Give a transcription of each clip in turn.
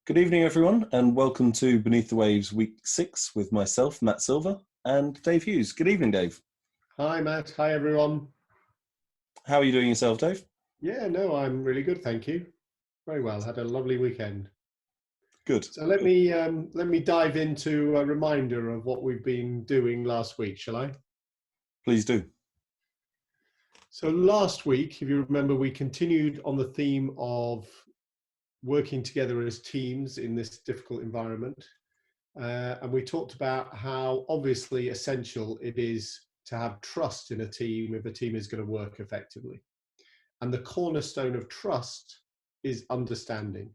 Good evening, everyone, and welcome to Beneath the Waves Week 6 with myself, Matt Silver, and Dave Hughes. Good evening, Dave. Hi, Matt. Hi, everyone. How are you doing yourself, Dave? Yeah, no, I'm really good, thank you. Very well. Had a lovely weekend. Good. So let me dive into a reminder of what we've been doing last week, shall I? Please do. So last week, if you remember, we continued on the theme of working together as teams in this difficult environment. And we talked about how obviously essential it is to have trust in a team if a team is going to work effectively. And the cornerstone of trust is understanding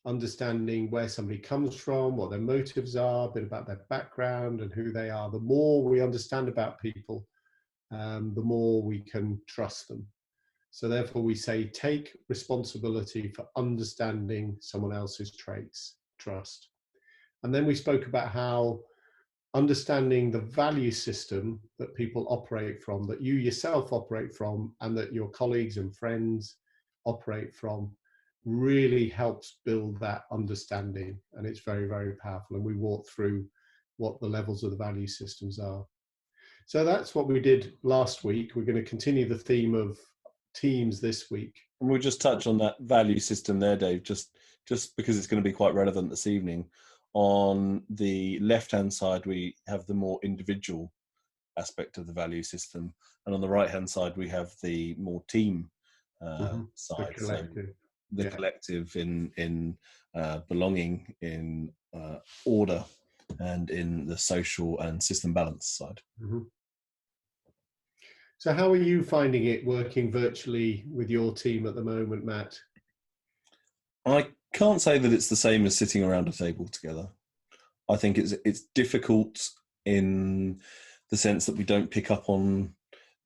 where somebody comes from, what their motives are, a bit about their background and who they are. The more we understand about people, the more we can trust them. So therefore we say, take responsibility for understanding someone else's traits, trust. And then we spoke about how understanding the value system that people operate from, that you yourself operate from, and that your colleagues and friends operate from, really helps build that understanding. And it's very, very powerful. And we walk through what the levels of the value systems are. So that's what we did last week. We're going to continue the theme of teams this week. And we'll just touch on that value system there, Dave, just because it's going to be quite relevant this evening. On the left-hand side, we have the more individual aspect of the value system. And on the right-hand side, we have the more team side. The collective. So the collective in belonging, in order, and in the social and system balance side. So how are you finding it working virtually with your team at the moment, Matt? I can't say that it's the same as sitting around a table together. I think it's difficult in the sense that we don't pick up on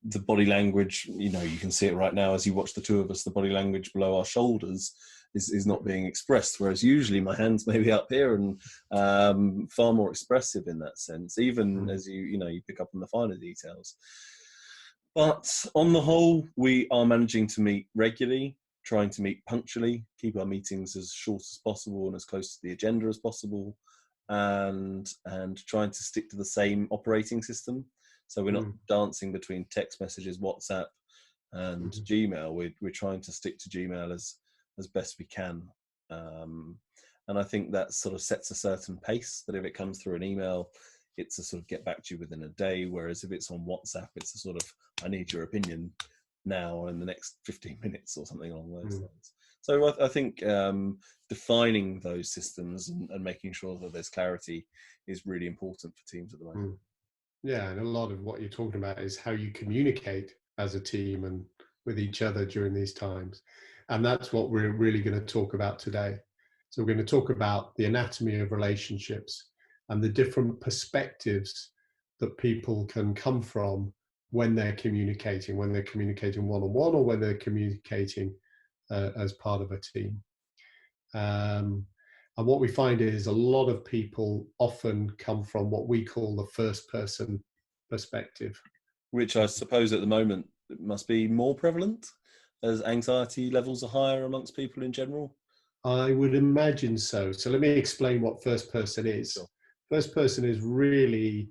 the body language. You know, you can see it right now as you watch the two of us. The body language below our shoulders is not being expressed, whereas usually my hands may be up here and far more expressive in that sense, even as you pick up on the finer details. But on the whole, we are managing to meet regularly, trying to meet punctually, keep our meetings as short as possible and as close to the agenda as possible, and trying to stick to the same operating system. So we're not dancing between text messages, WhatsApp, and Gmail. We're trying to stick to Gmail as best we can. And I think that sort of sets a certain pace, that if it comes through an email, it's a sort of get back to you within a day. Whereas if it's on WhatsApp, it's a sort of, I need your opinion now or in the next 15 minutes or something along those lines. So I think defining those systems and making sure that there's clarity is really important for teams at the moment. Yeah, and a lot of what you're talking about is how you communicate as a team and with each other during these times. And that's what we're really going to talk about today. So we're going to talk about the anatomy of relationships and the different perspectives that people can come from when they're communicating one-on-one or when they're communicating as part of a team. And what we find is a lot of people often come from what we call the first person perspective. Which I suppose at the moment must be more prevalent as anxiety levels are higher amongst people in general. I would imagine so. So let me explain what first person is. Sure. First person is really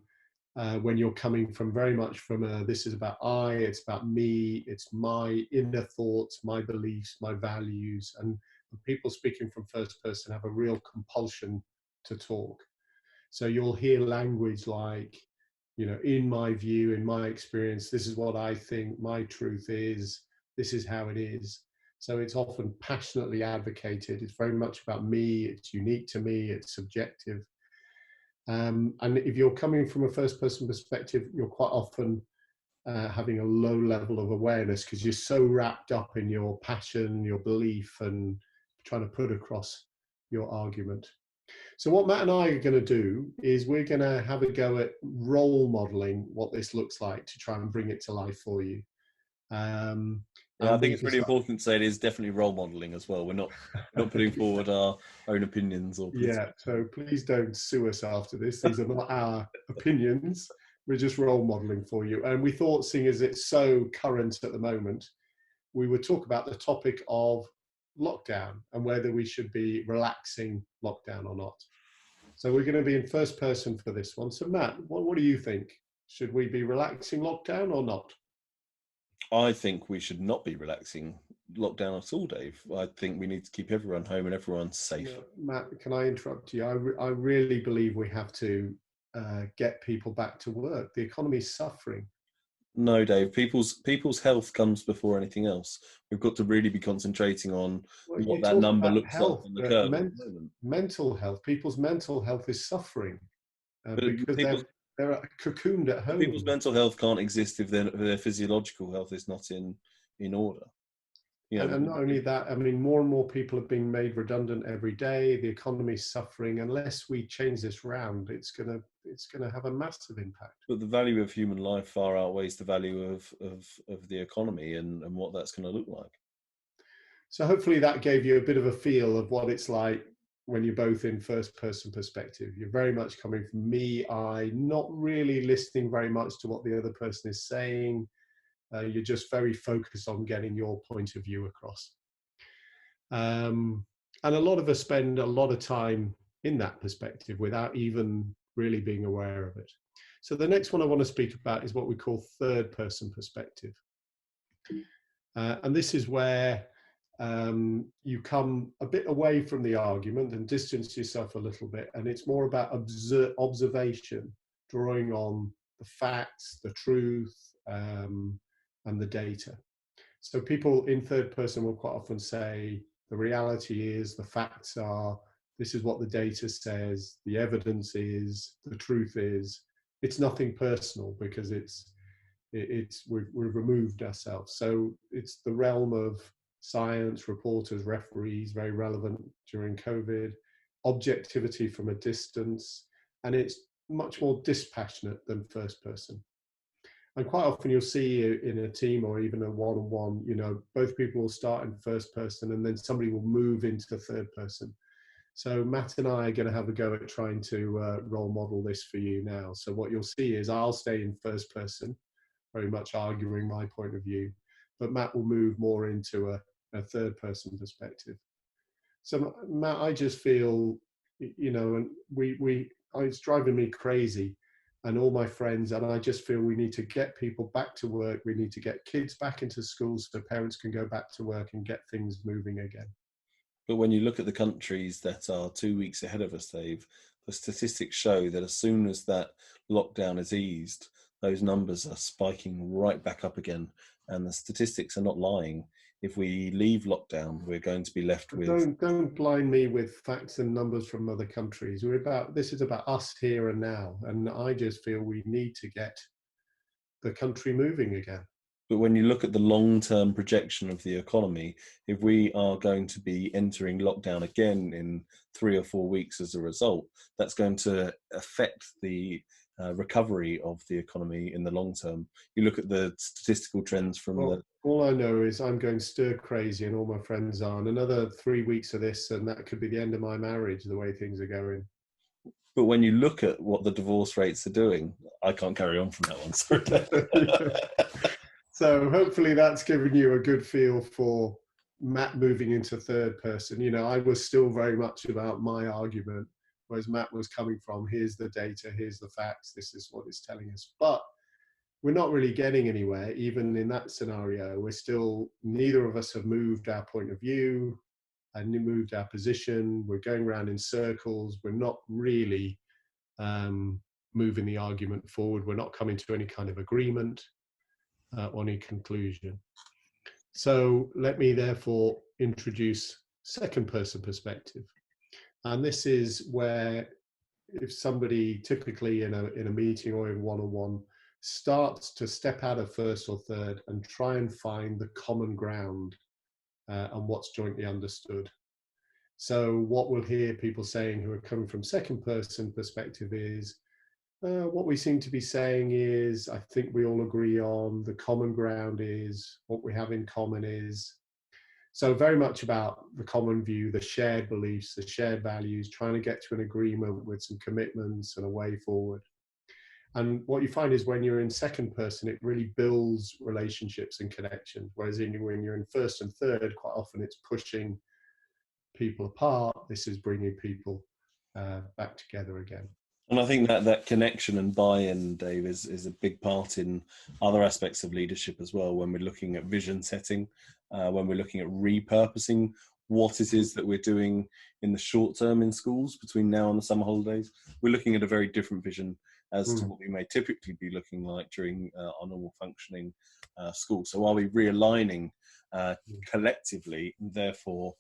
when you're coming from very much from this is about I, it's about me, it's my inner thoughts, my beliefs, my values, and people speaking from first person have a real compulsion to talk. So you'll hear language like, in my view, in my experience, this is what I think, my truth is, this is how it is. So it's often passionately advocated. It's very much about me, it's unique to me, it's subjective. And if you're coming from a first person perspective, you're quite often having a low level of awareness because you're so wrapped up in your passion, your belief, and trying to put across your argument. So what Matt and I are going to do is we're going to have a go at role modeling what this looks like to try and bring it to life for you. I think it's really important to say it is definitely role modeling as well. We're not putting forward our own opinions or so please don't sue us after this. These are not our opinions. We're just role modeling for you. And we thought, seeing as it's so current at the moment, we would talk about the topic of lockdown and whether we should be relaxing lockdown or not. So we're going to be in first person for this one. So Matt, what do you think? Should we be relaxing lockdown or not? I think we should not be relaxing lockdown at all, Dave. I think we need to keep everyone home and everyone safe. No, Matt, can I interrupt you? I really believe we have to get people back to work. The economy is suffering. No, Dave. People's health comes before anything else. We've got to really be concentrating on Well, what you that talk number about looks like health, on the but curve at the moment. mental health. People's mental health is suffering But because people's they're cocooned at but people's home. mental health can't exist if their physiological health is not in order. You And know, not only that, I mean, more and more people are being made redundant every day. The economy is suffering. Unless we change this round, it's gonna have a massive impact. but the value of human life far outweighs the value of the economy and what that's going to look like. So hopefully that gave you a bit of a feel of what it's like when you're both in first person perspective. You're very much coming from me, I, not really listening very much to what the other person is saying. You're just very focused on getting your point of view across. And a lot of us spend a lot of time in that perspective without even really being aware of it. So the next one I want to speak about is what we call third person perspective. And this is where you come a bit away from the argument and distance yourself a little bit. And it's more about observation, drawing on the facts, the truth, and the data. So people in third person will quite often say, the reality is, the facts are, this is what the data says, the evidence is, the truth is. It's nothing personal because we've removed ourselves. So it's the realm of science, reporters, referees, very relevant during COVID, objectivity from a distance, and it's much more dispassionate than first person. And quite often you'll see in a team or even a one-on-one, you know, both people will start in first person and then somebody will move into third person. So Matt and I are going to have a go at trying to role model this for you now. So what you'll see is I'll stay in first person, very much arguing my point of view, but Matt will move more into a third person perspective. So Matt, I just feel, you know, and it's driving me crazy and all my friends, and I just feel we need to get people back to work. We need to get kids back into schools so parents can go back to work and get things moving again. But when you look at the countries that are 2 weeks ahead of us, Dave, the statistics show that as soon as that lockdown is eased, those numbers are spiking right back up again. And the statistics are not lying. If we leave lockdown, we're going to be left with. Don't blind me with facts and numbers from other countries. This is about us here and now, and I just feel we need to get the country moving again. But when you look at the long-term projection of the economy, if we are going to be entering lockdown again in 3 or 4 weeks as a result, that's going to affect the recovery of the economy in the long term. You look at the statistical trends from all I know is I'm going stir crazy and all my friends are, and another 3 weeks of this and that could be the end of my marriage, the way things are going. But when you look at what the divorce rates are doing, I can't carry on from that one. Sorry. So hopefully that's given you a good feel for Matt moving into third person. You know, I was still very much about my argument, whereas Matt was coming from, here's the data, here's the facts, this is what it's telling us. But we're not really getting anywhere, even in that scenario. We're still, neither of us have moved our point of view and moved our position. We're going around in circles. We're not really moving the argument forward. We're not coming to any kind of agreement or any conclusion. So let me therefore introduce second person perspective. And this is where if somebody typically in a meeting or in one-on-one starts to step out of first or third and try and find the common ground and what's jointly understood. So what we'll hear people saying who are coming from second person perspective is, what we seem to be saying is, I think we all agree on, the common ground is, what we have in common is. So very much about the common view, the shared beliefs, the shared values, trying to get to an agreement with some commitments and a way forward. And what you find is when you're in second person, it really builds relationships and connections. Whereas when you're in first and third, quite often it's pushing people apart. This is bringing people back together again. And I think that connection and buy-in, Dave, is a big part in other aspects of leadership as well. When we're looking at vision setting, when we're looking at repurposing what it is that we're doing in the short term in schools between now and the summer holidays, we're looking at a very different vision as to what we may typically be looking like during our normal functioning school. So are we realigning collectively, therefore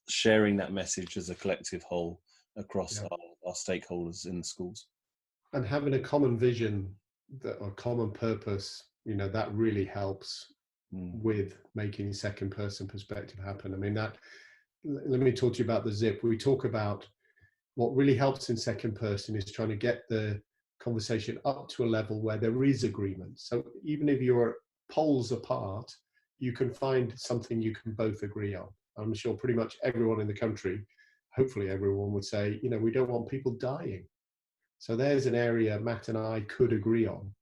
sharing that message as a collective whole across our stakeholders in the schools? And having a common vision, or common purpose, that really helps with making second person perspective happen. I mean, let me talk to you about the ZIP. We talk about what really helps in second person is trying to get the conversation up to a level where there is agreement. So even if you're poles apart, you can find something you can both agree on. I'm sure pretty much everyone in the country, hopefully everyone would say, we don't want people dying. So there's an area Matt and I could agree on.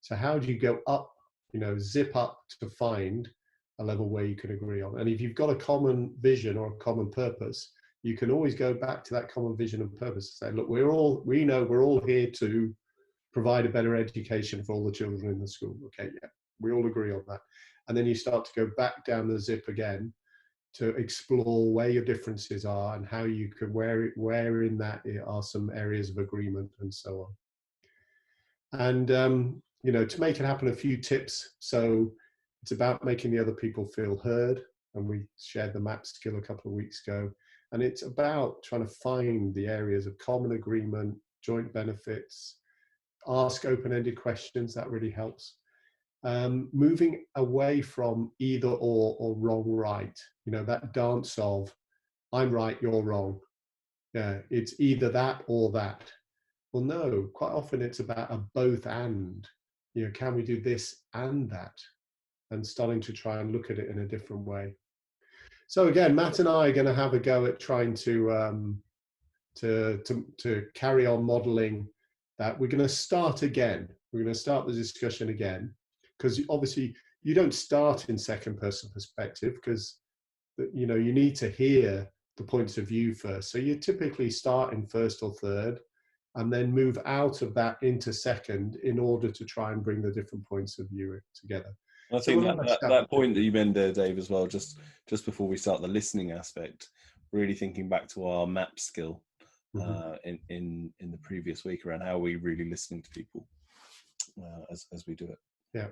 So how do you go up, zip up to find a level where you can agree on? And if you've got a common vision or a common purpose, you can always go back to that common vision and purpose and say, look, we know we're all here to provide a better education for all the children in the school. Okay, yeah, we all agree on that. And then you start to go back down the zip again to explore where your differences are and how you could, where in that are some areas of agreement and so on. And, to make it happen, a few tips. So it's about making the other people feel heard. And we shared the MAP skill a couple of weeks ago. And it's about trying to find the areas of common agreement, joint benefits, ask open-ended questions. That really helps. Moving away from either or wrong, right. That dance of I'm right, you're wrong. Yeah, it's either that or that. Well, no, quite often it's about a both and. Can we do this and that? And starting to try and look at it in a different way. So again, Matt and I are going to have a go at trying to carry on modeling that. We're going to start again. We're going to start the discussion again, because obviously you don't start in second person perspective, because you need to hear the points of view first. So you typically start in first or third and then move out of that into second in order to try and bring the different points of view together. I think that point that you made there, Dave, as well, just before we start the listening aspect, really thinking back to our MAP skill in the previous week around how we really listening to people as we do it. Yeah.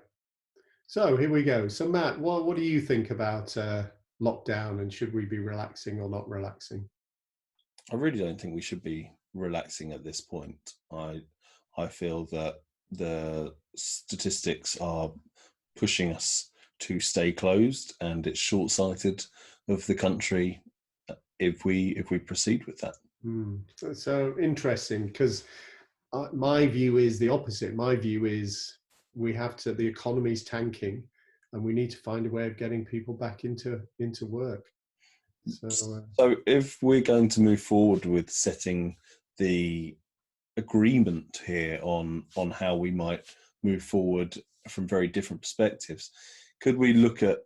So here we go. So Matt, what do you think about lockdown, and should we be relaxing or not relaxing? I really don't think we should be relaxing at this point. I feel that the statistics are pushing us to stay closed, and it's short-sighted of the country if we proceed with that. So interesting, because my view is the opposite. My view is the economy's tanking, and we need to find a way of getting people back into work. So if we're going to move forward with setting the agreement here on how we might move forward from very different perspectives, could we look at,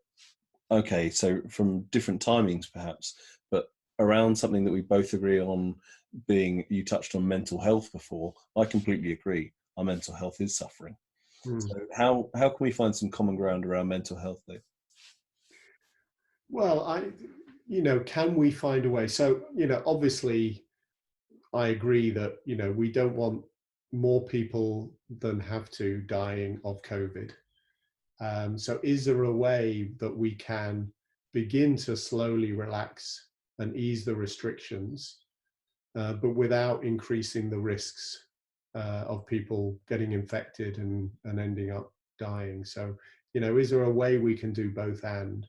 okay, so from different timings perhaps, but around something that we both agree on, being, you touched on mental health before. I completely agree. Our mental health is suffering. So how can we find some common ground around mental health, Dave? Well, can we find a way? So, obviously I agree that, we don't want more people than have to dying of COVID. So is there a way that we can begin to slowly relax and ease the restrictions, but without increasing the risks of people getting infected and ending up dying? So, is there a way we can do both and,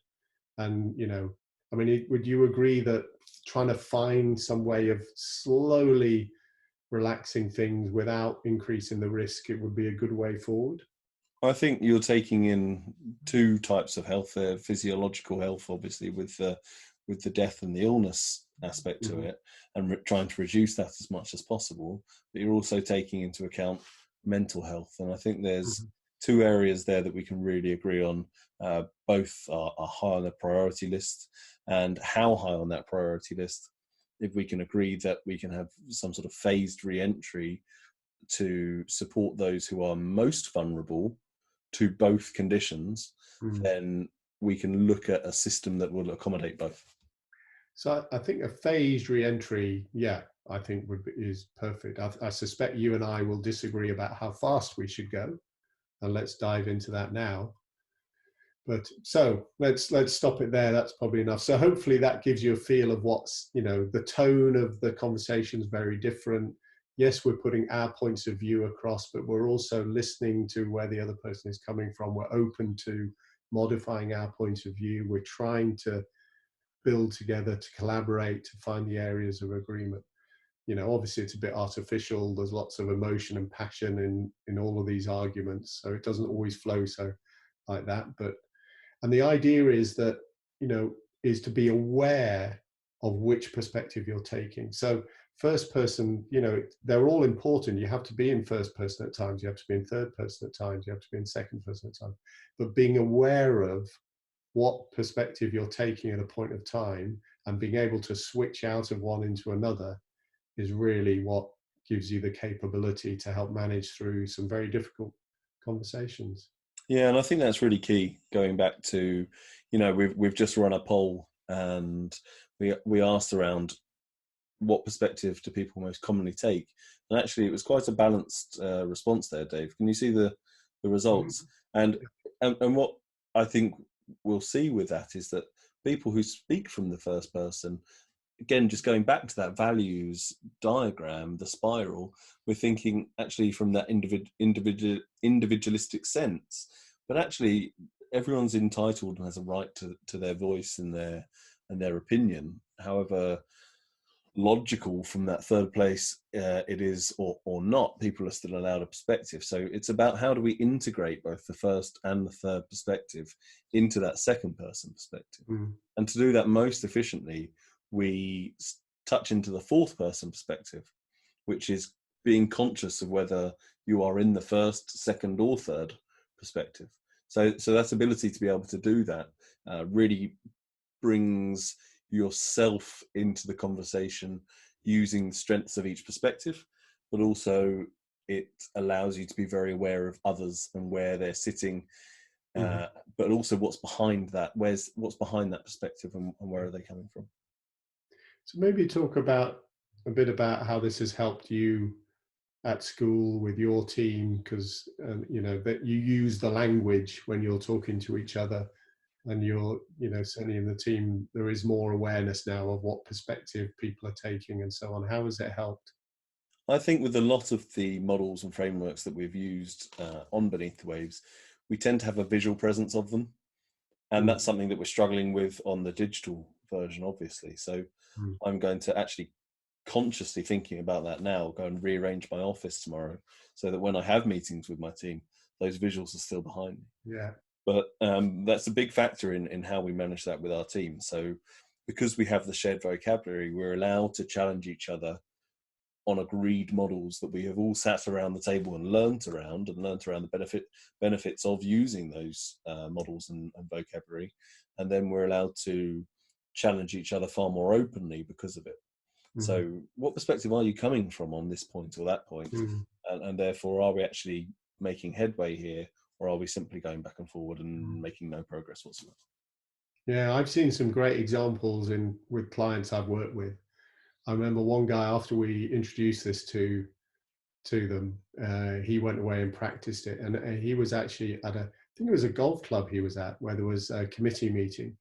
would you agree that trying to find some way of slowly relaxing things without increasing the risk, it would be a good way forward? I think you're taking in two types of health there: physiological health, obviously, with the death and the illness aspect to it, and trying to reduce that as much as possible. But you're also taking into account mental health, and I think there's two areas there that we can really agree on. Both are high on the priority list, and how high on that priority list. If we can agree that we can have some sort of phased re-entry to support those who are most vulnerable to both conditions, then we can look at a system that will accommodate both. So I think a phased re-entry, I think is perfect. I suspect you and I will disagree about how fast we should go, and let's dive into that now. But so let's stop it there. That's probably enough. So hopefully that gives you a feel of what's, the tone of the conversation is very different. Yes, we're putting our points of view across, but we're also listening to where the other person is coming from. We're open to modifying our point of view. We're trying to build together, to collaborate, to find the areas of agreement. Obviously it's a bit artificial. There's lots of emotion and passion in all of these arguments, so it doesn't always flow so like that. And the idea is that, is to be aware of which perspective you're taking. So first person, they're all important. You have to be in first person at times. You have to be in third person at times. You have to be in second person at times. But being aware of what perspective you're taking at a point of time and being able to switch out of one into another is really what gives you the capability to help manage through some very difficult conversations. Yeah, and I think that's really key. Going back to, we've just run a poll, and we asked around what perspective do people most commonly take, and actually it was quite a balanced response there, Dave. Can you see the results? And what I think we'll see with that is that people who speak from the first person, again, just going back to that values diagram, the spiral, we're thinking actually from that individualistic sense, but actually everyone's entitled and has a right to their voice and their opinion. However logical from that third place it is or not, people are still allowed a perspective. So it's about how do we integrate both the first and the third perspective into that second person perspective. And to do that most efficiently, we touch into the fourth person perspective, which is being conscious of whether you are in the first, second, or third perspective. So that ability to be able to do that really brings yourself into the conversation using the strengths of each perspective, but also it allows you to be very aware of others and where they're sitting, but also what's behind that, what's behind that perspective, and where are they coming from. So maybe talk a bit about how this has helped you at school with your team, because that you use the language when you're talking to each other, and you're certainly in the team there is more awareness now of what perspective people are taking and so on. How has it helped? I think with a lot of the models and frameworks that we've used on Beneath the Waves, we tend to have a visual presence of them, and that's something that we're struggling with on the digital version, obviously. So I'm going to actually consciously thinking about that now, go and rearrange my office tomorrow so that when I have meetings with my team, those visuals are still behind me. Yeah. But that's a big factor in how we manage that with our team. So because we have the shared vocabulary, we're allowed to challenge each other on agreed models that we have all sat around the table and learnt around the benefits of using those models and vocabulary. And then we're allowed to challenge each other far more openly because of it. So what perspective are you coming from on this point or that point? And therefore, are we actually making headway here, or are we simply going back and forward and making no progress whatsoever? Yeah, I've seen some great examples with clients I've worked with. I remember one guy, after we introduced this to them, he went away and practiced it, and he was actually at I think it was a golf club he was at, where there was a committee meeting,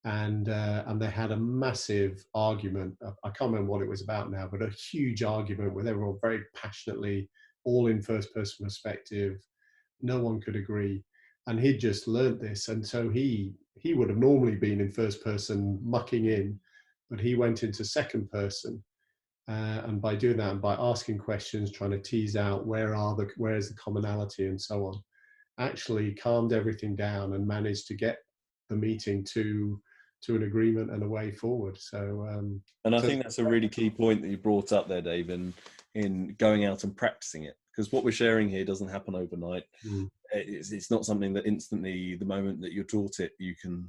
and they had a massive argument. I can't remember what it was about now, but a huge argument where they were all very passionately, all in first person perspective. No one could agree, and he'd just learnt this, and so he would have normally been in first person mucking in, but he went into second person, and by doing that and by asking questions, trying to tease out where is the commonality and so on, actually calmed everything down and managed to get the meeting to an agreement and a way forward. So and I think that's a really key point that you brought up there, Dave, in going out and practicing it. because what we're sharing here doesn't happen overnight. Mm. It's not something that instantly, the moment that you're taught it, you can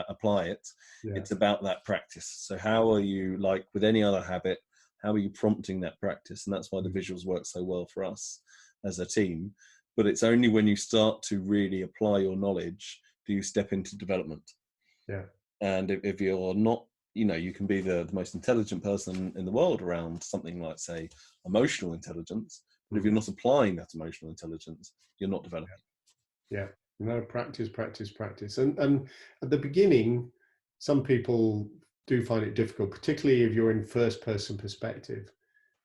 apply it. Yeah. It's about that practice. So how are you, like with any other habit, how are you prompting that practice? And that's why the visuals work so well for us as a team. But it's only when you start to really apply your knowledge do you step into development. Yeah. And if you're not, you can be the most intelligent person in the world around something like, say, emotional intelligence, but if you're not applying that emotional intelligence, you're not developing. Yeah. Practice, practice, practice. And at the beginning, some people do find it difficult, particularly if you're in first person perspective,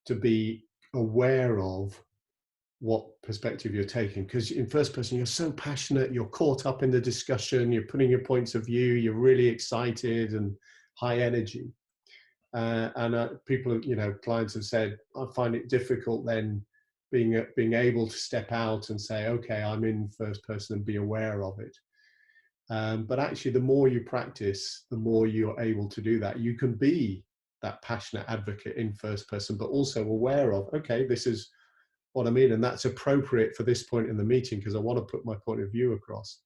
to be aware of what perspective you're taking, because in first person you're so passionate, you're caught up in the discussion, you're putting your points of view, you're really excited and high energy, and people, clients have said, I find it difficult then being able to step out and say, okay, I'm in first person and be aware of it. But actually, the more you practice, the more you're able to do that. You can be that passionate advocate in first person, but also aware of, okay, this is what I mean, and that's appropriate for this point in the meeting because I want to put my point of view across.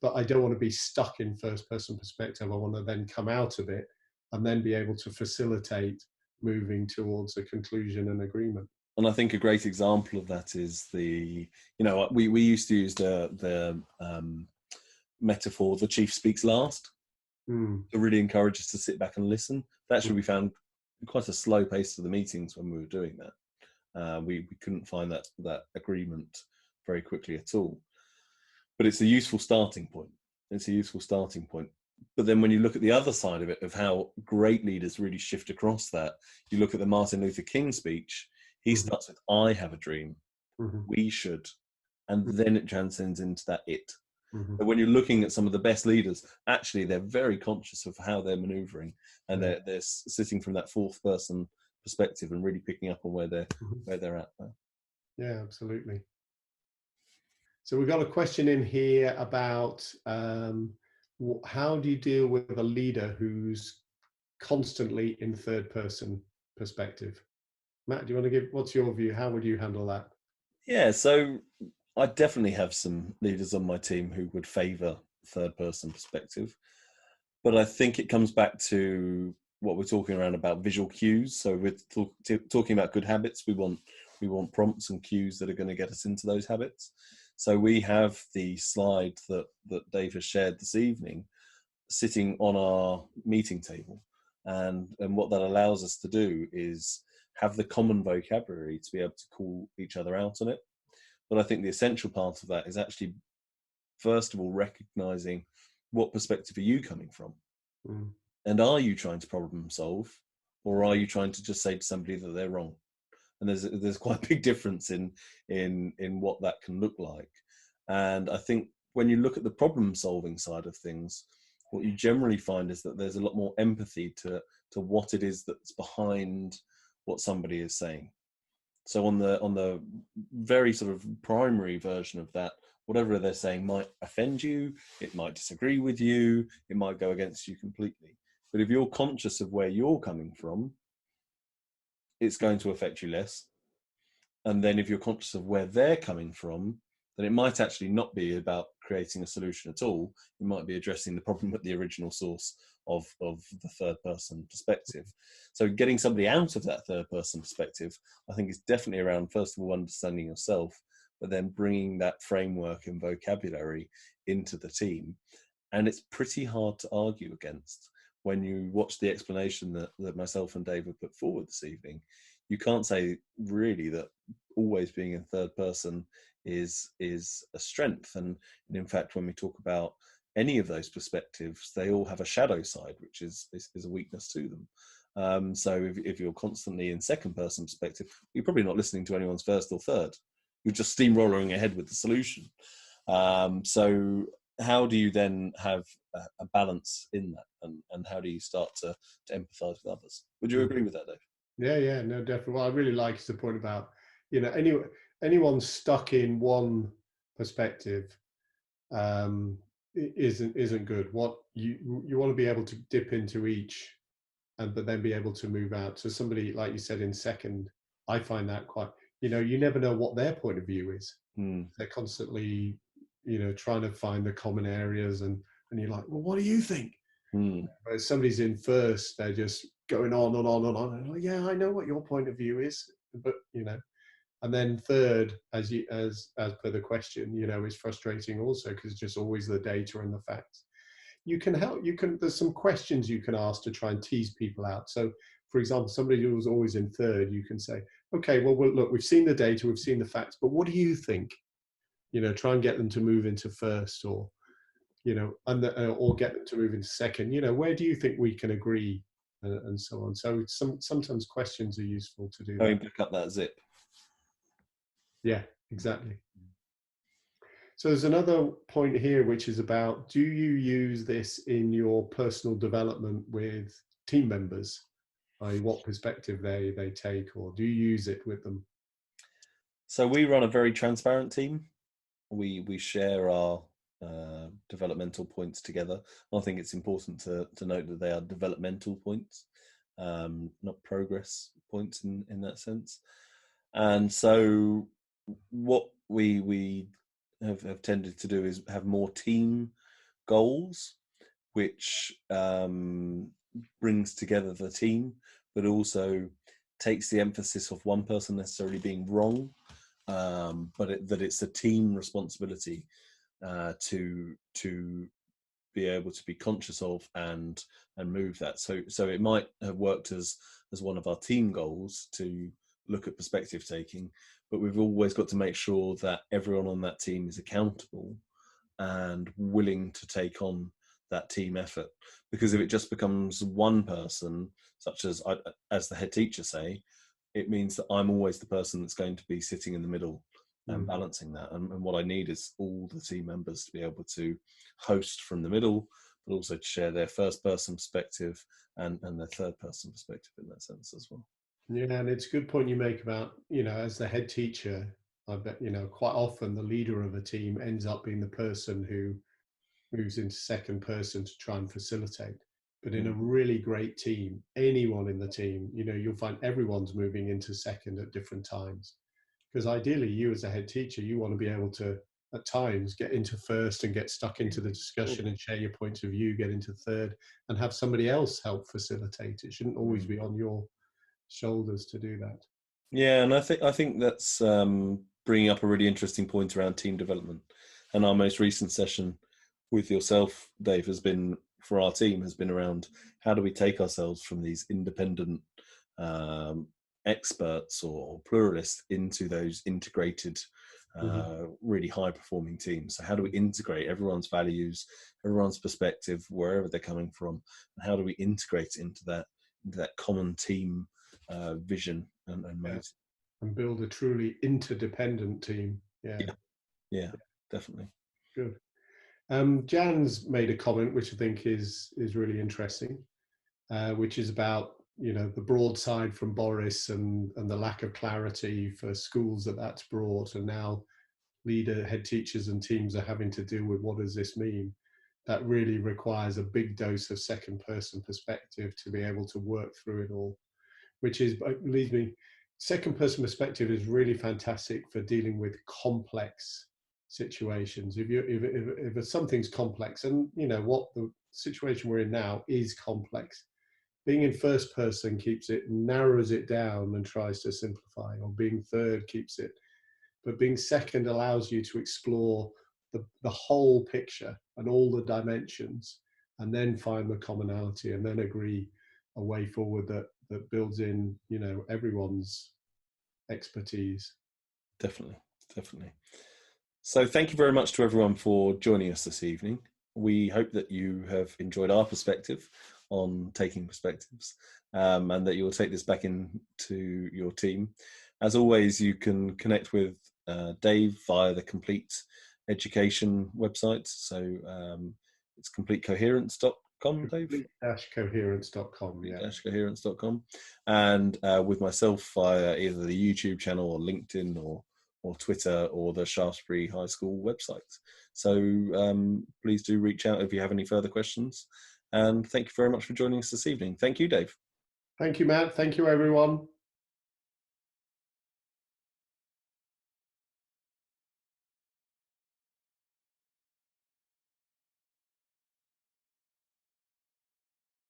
But I don't want to be stuck in first person perspective. I want to then come out of it and then be able to facilitate moving towards a conclusion and agreement. And I think a great example of that is we used to use the metaphor, the chief speaks last, to really encourage us to sit back and listen. But actually, we found quite a slow pace to the meetings when we were doing that. We couldn't find that agreement very quickly at all. But it's a useful starting point. But then when you look at the other side of it, of how great leaders really shift across that, you look at the Martin Luther King speech, he starts with, I have a dream, we should, and then it transcends into that it. But when you're looking at some of the best leaders, actually they're very conscious of how they're maneuvering, and they're sitting from that fourth person perspective and really picking up on where they're at there. Yeah, absolutely. So we've got a question in here about how do you deal with a leader who's constantly in third person perspective? Matt, do you want to what's your view? How would you handle that? Yeah, so I definitely have some leaders on my team who would favour third person perspective, but I think it comes back to what we're talking around about visual cues. So we're talking about good habits. We want prompts and cues that are going to get us into those habits. So we have the slide that Dave has shared this evening sitting on our meeting table, and what that allows us to do is have the common vocabulary to be able to call each other out on it. But I think the essential part of that is actually, first of all, recognizing what perspective are you coming from, and are you trying to problem solve, or are you trying to just say to somebody that they're wrong? And there's quite a big difference in what that can look like. And I think when you look at the problem solving side of things, what you generally find is that there's a lot more empathy to what it is that's behind what somebody is saying. So on the very sort of primary version of that, whatever they're saying might offend you, it might disagree with you, it might go against you completely. But if you're conscious of where you're coming from, it's going to affect you less. And then if you're conscious of where they're coming from, then it might actually not be about creating a solution at all. It might be addressing the problem at the original source of the third person perspective. So getting somebody out of that third person perspective, I think, is definitely around, first of all, understanding yourself, but then bringing that framework and vocabulary into the team. And it's pretty hard to argue against. When you watch the explanation that myself and David put forward this evening, you can't say really that always being in third person is a strength. And in fact, when we talk about any of those perspectives, they all have a shadow side, which is a weakness to them. So if you're constantly in second person perspective, you're probably not listening to anyone's first or third. You're just steamrolling ahead with the solution. So how do you then have a balance in that, and how do you start to empathize with others? Would you agree with that, Dave? Yeah, no, definitely. What I really like is the point about, anyone stuck in one perspective isn't good. What you want to be able to dip into each, but then be able to move out. So somebody, like you said, in second, I find that quite, you never know what their point of view is. Mm. They're constantly, trying to find the common areas, and you're like, well, what do you think? Mm. But if somebody's in first, they're just going on and on and on. And like, yeah, I know what your point of view is, but and then third, as per the question, is frustrating also, because it's just always the data and the facts. You can help. There's some questions you can ask to try and tease people out. So, for example, somebody who was always in third, you can say, okay, well, look, we've seen the data, we've seen the facts, but what do you think? Try and get them to move into first, or or get them to move into second. Where do you think we can agree, and so on. So sometimes questions are useful to do that. Pick up that zip. Yeah, exactly. So there's another point here, which is about, do you use this in your personal development with team members? What perspective they take, or do you use it with them? So we run a very transparent team. We share our developmental points together. I think it's important to note that they are developmental points, not progress points in that sense. And so what we have tended to do is have more team goals, which brings together the team, but also takes the emphasis of one person necessarily being wrong, but that it's a team responsibility to be able to be conscious of and move that. So it might have worked as one of our team goals to look at perspective taking, but we've always got to make sure that everyone on that team is accountable and willing to take on that team effort. Because if it just becomes one person, such as the head teacher say, it means that I'm always the person that's going to be sitting in the middle and balancing that. And what I need is all the team members to be able to host from the middle, but also to share their first person perspective and their third person perspective in that sense as well. Yeah, and it's a good point you make about, as the head teacher, I bet, quite often the leader of a team ends up being the person who moves into second person to try and facilitate. But in a really great team, anyone in the team, you'll find everyone's moving into second at different times. Because ideally, you as a head teacher, you want to be able to, at times, get into first and get stuck into the discussion and share your points of view, get into third, and have somebody else help facilitate. It shouldn't always be on your shoulders to do that. Yeah, and I think that's bringing up a really interesting point around team development. And our most recent session with yourself, Dave, has been for our team has been around how do we take ourselves from these independent experts or pluralists into those integrated, really high performing teams. So how do we integrate everyone's values, everyone's perspective, wherever they're coming from, and how do we integrate it into that common team vision and motive, and build a truly interdependent team. Yeah, definitely. Good. Jan's made a comment which I think is really interesting, which is about the broadside from Boris and the lack of clarity for schools that's brought, and now head teachers and teams are having to deal with what does this mean. That really requires a big dose of second person perspective to be able to work through it all, which leads me, second person perspective is really fantastic for dealing with complex situations. If something's complex, and what the situation we're in now is complex, being in first person narrows it down and tries to simplify, or being third keeps it, but being second allows you to explore the whole picture and all the dimensions, and then find the commonality, and then agree a way forward that builds in everyone's expertise. Definitely. So thank you very much to everyone for joining us this evening. We hope that you have enjoyed our perspective on taking perspectives, and that you'll take this back into your team. As always, you can connect with Dave via the Complete Education website. So it's completecoherence.com, Dave? Complete-coherence.com, yeah. Coherence.com. And with myself via either the YouTube channel or LinkedIn or Twitter or the Shaftesbury High School website. So please do reach out if you have any further questions. And thank you very much for joining us this evening. Thank you, Dave. Thank you, Matt. Thank you, everyone.